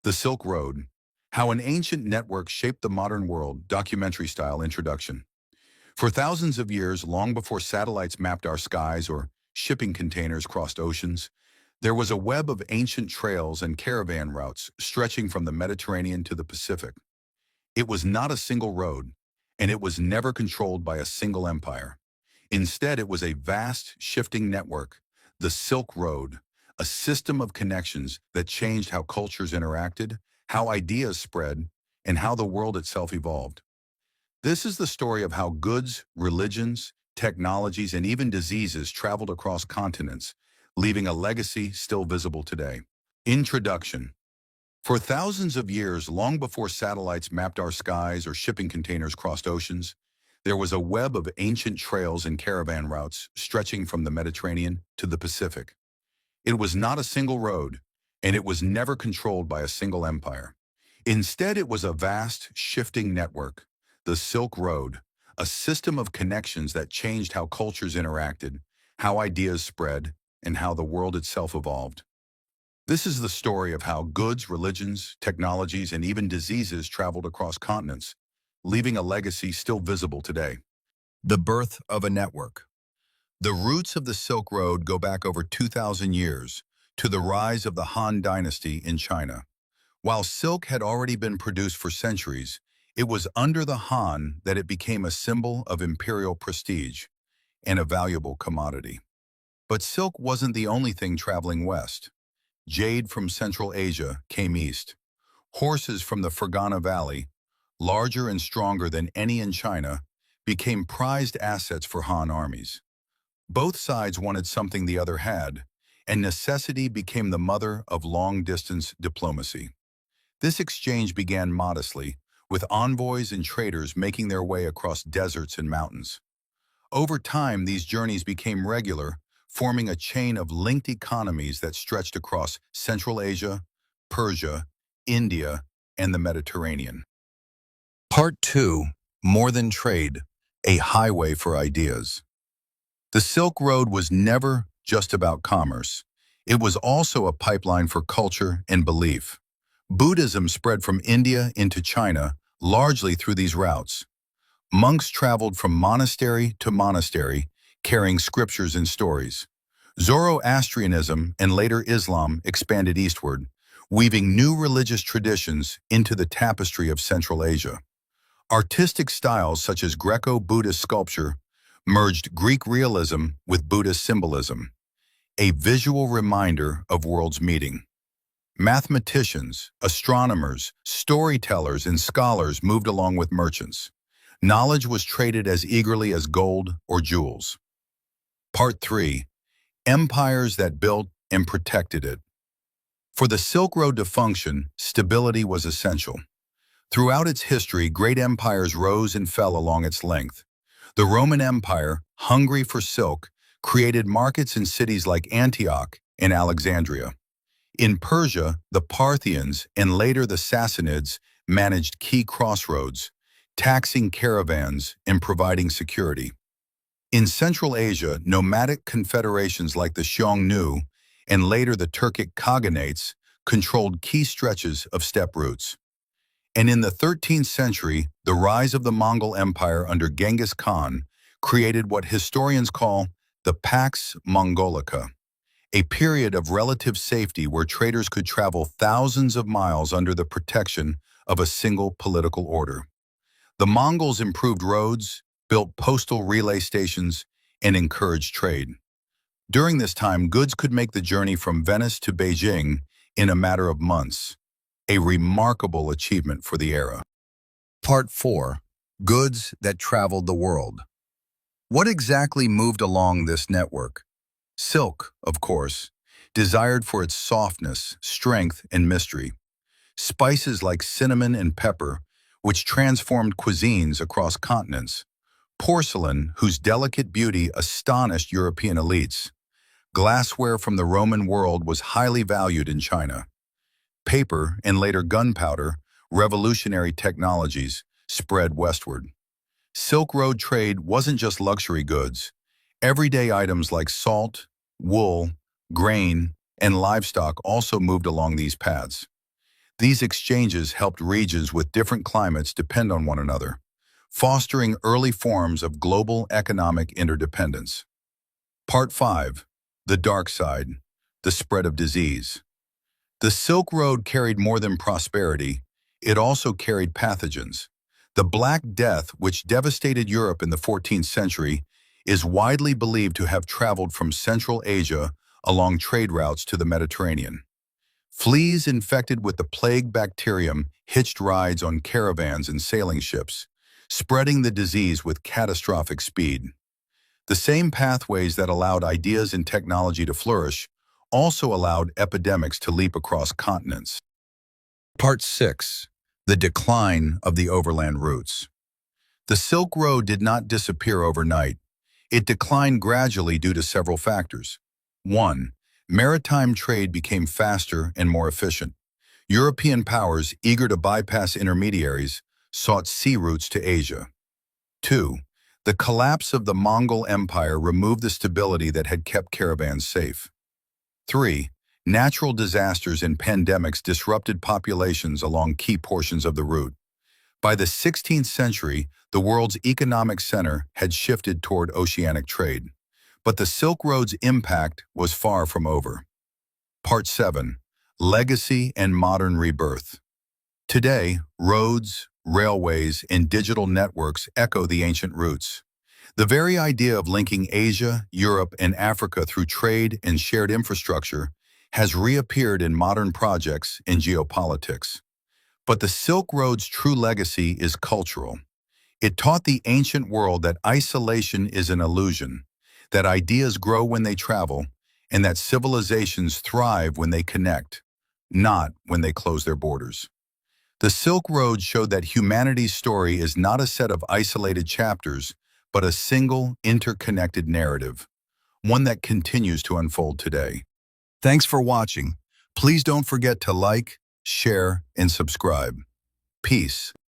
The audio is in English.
The Silk Road, How an Ancient Network Shaped the Modern World, documentary-style introduction. For thousands of years, long before satellites mapped our skies or shipping containers crossed oceans, there was a web of ancient trails and caravan routes stretching from the Mediterranean to the Pacific. It was not a single road, and it was never controlled by a single empire. Instead, it was a vast, shifting network, the Silk Road, a system of connections that changed how cultures interacted, how ideas spread, and how the world itself evolved. This is the story of how goods, religions, technologies, and even diseases traveled across continents, leaving a legacy still visible today. Introduction. For thousands of years, long before satellites mapped our skies or shipping containers crossed oceans, there was a web of ancient trails and caravan routes stretching from the Mediterranean to the Pacific. It was not a single road, and it was never controlled by a single empire. Instead, it was a vast, shifting network, the Silk Road, a system of connections that changed how cultures interacted, how ideas spread, and how the world itself evolved. This is the story of how goods, religions, technologies, and even diseases traveled across continents, leaving a legacy still visible today. The birth of a network. The roots of the Silk Road go back over 2,000 years to the rise of the Han Dynasty in China. While silk had already been produced for centuries, it was under the Han that it became a symbol of imperial prestige and a valuable commodity. But silk wasn't the only thing traveling west. Jade from Central Asia came east. Horses from the Fergana Valley, larger and stronger than any in China, became prized assets for Han armies. Both sides wanted something the other had, and necessity became the mother of long-distance diplomacy. This exchange began modestly, with envoys and traders making their way across deserts and mountains. Over time, these journeys became regular, forming a chain of linked economies that stretched across Central Asia, Persia, India, and the Mediterranean. Part 2. More than trade, a highway for ideas. The Silk Road was never just about commerce. It was also a pipeline for culture and belief. Buddhism spread from India into China, largely through these routes. Monks traveled from monastery to monastery, carrying scriptures and stories. Zoroastrianism and later Islam expanded eastward, weaving new religious traditions into the tapestry of Central Asia. Artistic styles such as Greco-Buddhist sculpture merged Greek realism with Buddhist symbolism, a visual reminder of worlds meeting. Mathematicians, astronomers, storytellers, and scholars moved along with merchants. Knowledge was traded as eagerly as gold or jewels. Part 3. Empires that built and protected it. For the Silk Road to function, stability was essential. Throughout its history, great empires rose and fell along its length. The Roman Empire, hungry for silk, created markets in cities like Antioch and Alexandria. In Persia, the Parthians and later the Sassanids managed key crossroads, taxing caravans and providing security. In Central Asia, nomadic confederations like the Xiongnu and later the Turkic Khaganates controlled key stretches of steppe routes. And in the 13th century, the rise of the Mongol Empire under Genghis Khan created what historians call the Pax Mongolica, a period of relative safety where traders could travel thousands of miles under the protection of a single political order. The Mongols improved roads, built postal relay stations, and encouraged trade. During this time, goods could make the journey from Venice to Beijing in a matter of months, a remarkable achievement for the era. Part 4. Goods that traveled the world. What exactly moved along this network? Silk, of course, desired for its softness, strength, and mystery. Spices like cinnamon and pepper, which transformed cuisines across continents. Porcelain, whose delicate beauty astonished European elites. Glassware from the Roman world was highly valued in China. Paper and later gunpowder, revolutionary technologies, spread westward. Silk Road trade wasn't just luxury goods. Everyday items like salt, wool, grain, and livestock also moved along these paths. These exchanges helped regions with different climates depend on one another, fostering early forms of global economic interdependence. Part 5. The Dark Side, the Spread of Disease. The Silk Road carried more than prosperity, it also carried pathogens. The Black Death, which devastated Europe in the 14th century, is widely believed to have traveled from Central Asia along trade routes to the Mediterranean. Fleas infected with the plague bacterium hitched rides on caravans and sailing ships, spreading the disease with catastrophic speed. The same pathways that allowed ideas and technology to flourish also allowed epidemics to leap across continents. Part 6. The Decline of the Overland Routes. The Silk Road did not disappear overnight. It declined gradually due to several factors. 1. Maritime trade became faster and more efficient. European powers, eager to bypass intermediaries, sought sea routes to Asia. 2. The collapse of the Mongol Empire removed the stability that had kept caravans safe. 3. Natural disasters and pandemics disrupted populations along key portions of the route. By the 16th century, the world's economic center had shifted toward oceanic trade, but the Silk Road's impact was far from over. Part 7. Legacy and Modern Rebirth. Today, roads, railways, and digital networks echo the ancient roots. The very idea of linking Asia, Europe, and Africa through trade and shared infrastructure has reappeared in modern projects and geopolitics. But the Silk Road's true legacy is cultural. It taught the ancient world that isolation is an illusion, that ideas grow when they travel, and that civilizations thrive when they connect, not when they close their borders. The Silk Road showed that humanity's story is not a set of isolated chapters, but a single, interconnected narrative, one that continues to unfold today. Thanks for watching. Please don't forget to like, share, and subscribe. Peace.